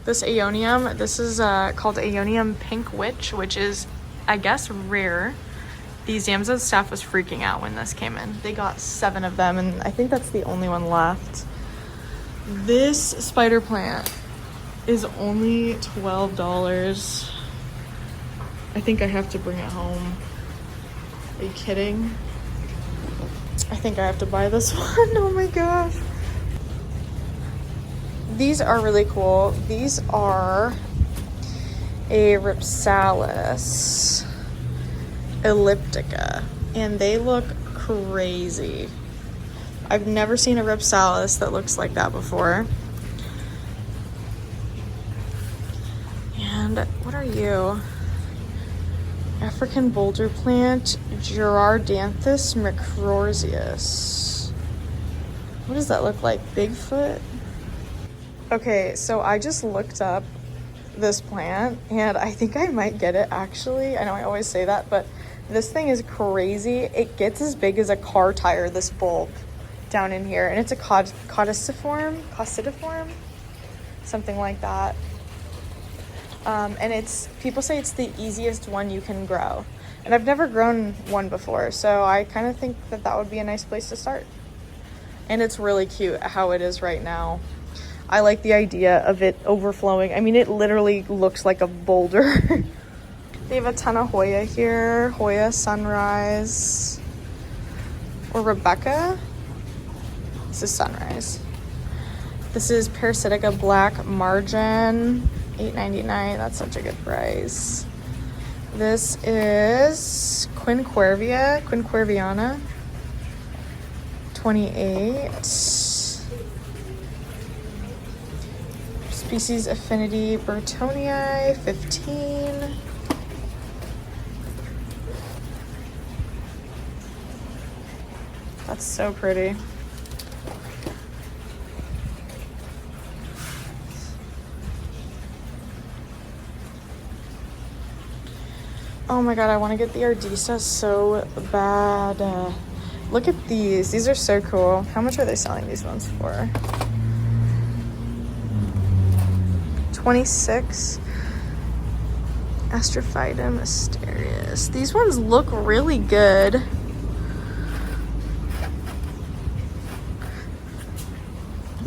This Aeonium, this is called Aeonium Pink Witch, which is, I guess, rare. The Zamzo staff was freaking out when this came in. They got 7 of them, and I think that's the only one left. This spider plant is only $12. I think I have to bring it home. Are you kidding? I think I have to buy this one. Oh my gosh. These are really cool. These are a Ripsalis elliptica, and they look crazy. I've never seen a Ripsalis that looks like that before. And what are you? African boulder plant, Girardanthus macrorzius. What does that look like? Bigfoot? Okay, so I just looked up this plant, and I think I might get it actually. I know I always say that, but this thing is crazy. It gets as big as a car tire, this bulb down in here, and it's a codiciform, something like that. And it's, people say it's the easiest one you can grow. And I've never grown one before, so I kind of think that that would be a nice place to start. And it's really cute how it is right now. I like the idea of it overflowing. I mean, it literally looks like a boulder. They have a ton of Hoya here. Hoya Sunrise. Or Rebecca. This is Sunrise. This is Parasitica Black Margin. $8.99. That's such a good price. This is Quinquerviana. $28. Species Affinity Burtonii, $15. That's so pretty. Oh my god, I want to get the Ardisa so bad. Look at these. These are so cool. How much are they selling these ones for? 26. Astrophytum mysterious. These ones look really good.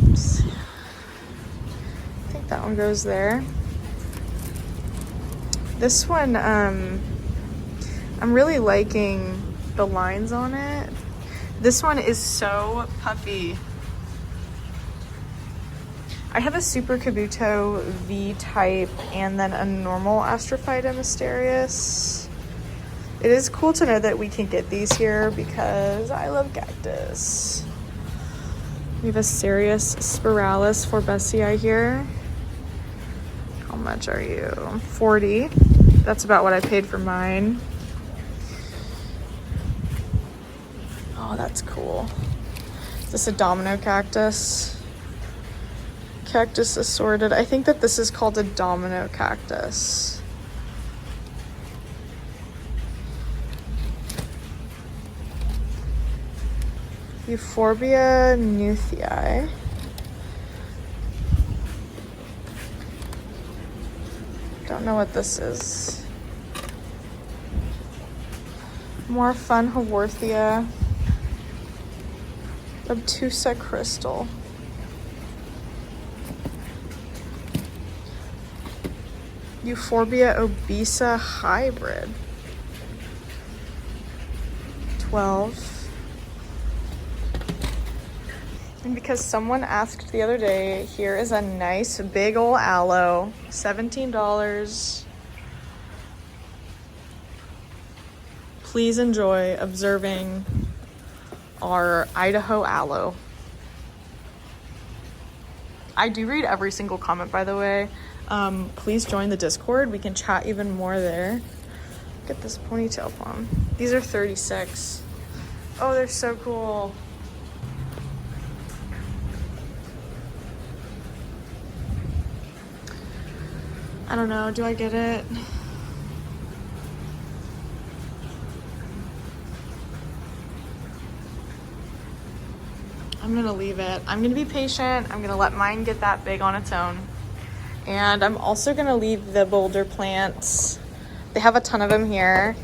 Oops. I think that one goes there. This one, I'm really liking the lines on it. This one is so puffy. I have a Super Kabuto V-type and then a normal Astrophyta mysterious. It is cool to know that we can get these here because I love cactus. We have a Cereus spiralis for Bessie here. How much are you? 40. That's about what I paid for mine. Oh, that's cool. Is this a domino cactus? Cactus assorted. I think that this is called a domino cactus. Euphorbia nuthii. Don't know what this is. More fun Haworthia. Obtusa crystal. Euphorbia obesa hybrid. 12. And because someone asked the other day, here is a nice big ol' aloe. $17. Please enjoy observing our Idaho aloe. I do read every single comment, by the way. Please join the Discord. We can chat even more there. Look at this ponytail palm. These are 36. Oh, they're so cool. I don't know. Do I get it? I'm gonna leave it. I'm gonna be patient. I'm gonna let mine get that big on its own. And I'm also gonna leave the boulder plants. They have a ton of them here.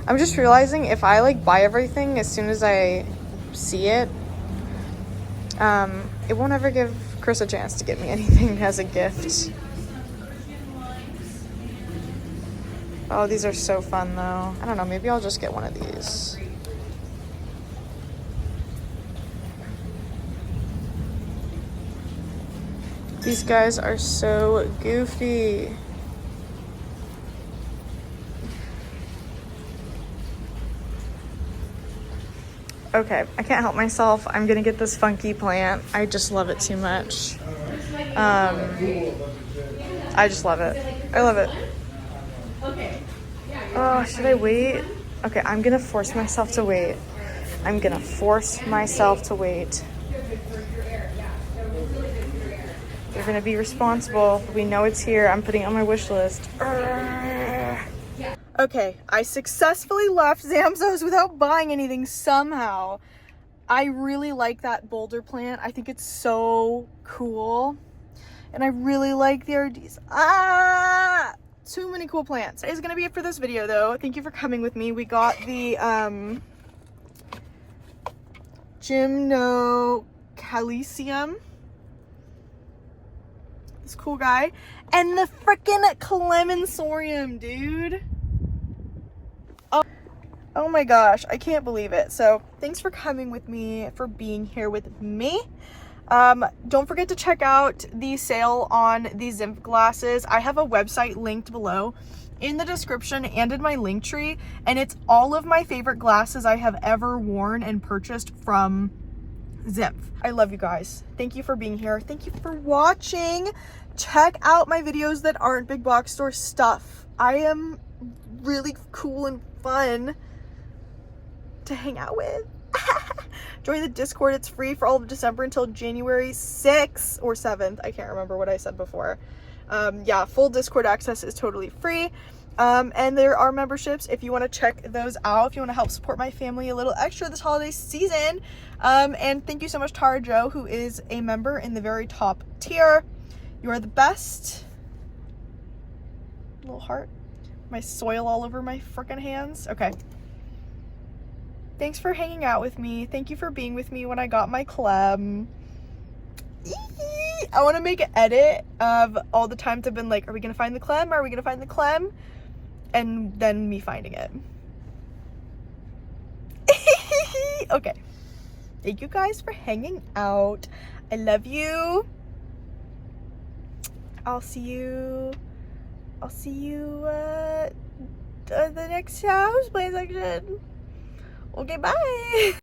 I'm just realizing if I like buy everything as soon as I see it, it won't ever give Chris a chance to get me anything as a gift. Oh, these are so fun though. I don't know, maybe I'll just get one of these. These guys are so goofy. Okay, I can't help myself. I'm gonna get this funky plant. I just love it too much. I just love it. I love it. Oh, should I wait? Okay, I'm gonna force myself to wait. I'm gonna force myself to wait. We're gonna be responsible. We know it's here. I'm putting it on my wish list. Okay, I successfully left Zamzo's without buying anything somehow. I really like that boulder plant. I think it's so cool. And I really like the Ardisa. Too many cool plants. That is gonna be it for this video though. Thank you for coming with me. We got the Gymnocalcium. This cool guy. And the frickin' Clemensorium, dude. Oh my gosh, I can't believe it. So thanks for coming with me, for being here with me. Don't forget to check out the sale on the Zymph glasses. I have a website linked below in the description and in my link tree, and it's all of my favorite glasses I have ever worn and purchased from Zymph. I love you guys. Thank you for being here. Thank you for watching. Check out my videos that aren't big box store stuff. I am really cool and fun to hang out with. Join the Discord. It's free for all of December until January 6th or 7th. I can't remember what I said before. Yeah, full Discord access is totally free. And there are memberships if you want to check those out, if you want to help support my family a little extra this holiday season. And thank you so much, Tara Joe, who is a member in the very top tier. You are the best. Little heart. My soil all over my freaking hands. Okay. Thanks for hanging out with me. Thank you for being with me when I got my clem. I want to make an edit of all the times I've been like, are we going to find the clem? Are we going to find the clem? And then me finding it. Okay. Thank you guys for hanging out. I love you. I'll see you the next Houseplant section. Okay, bye.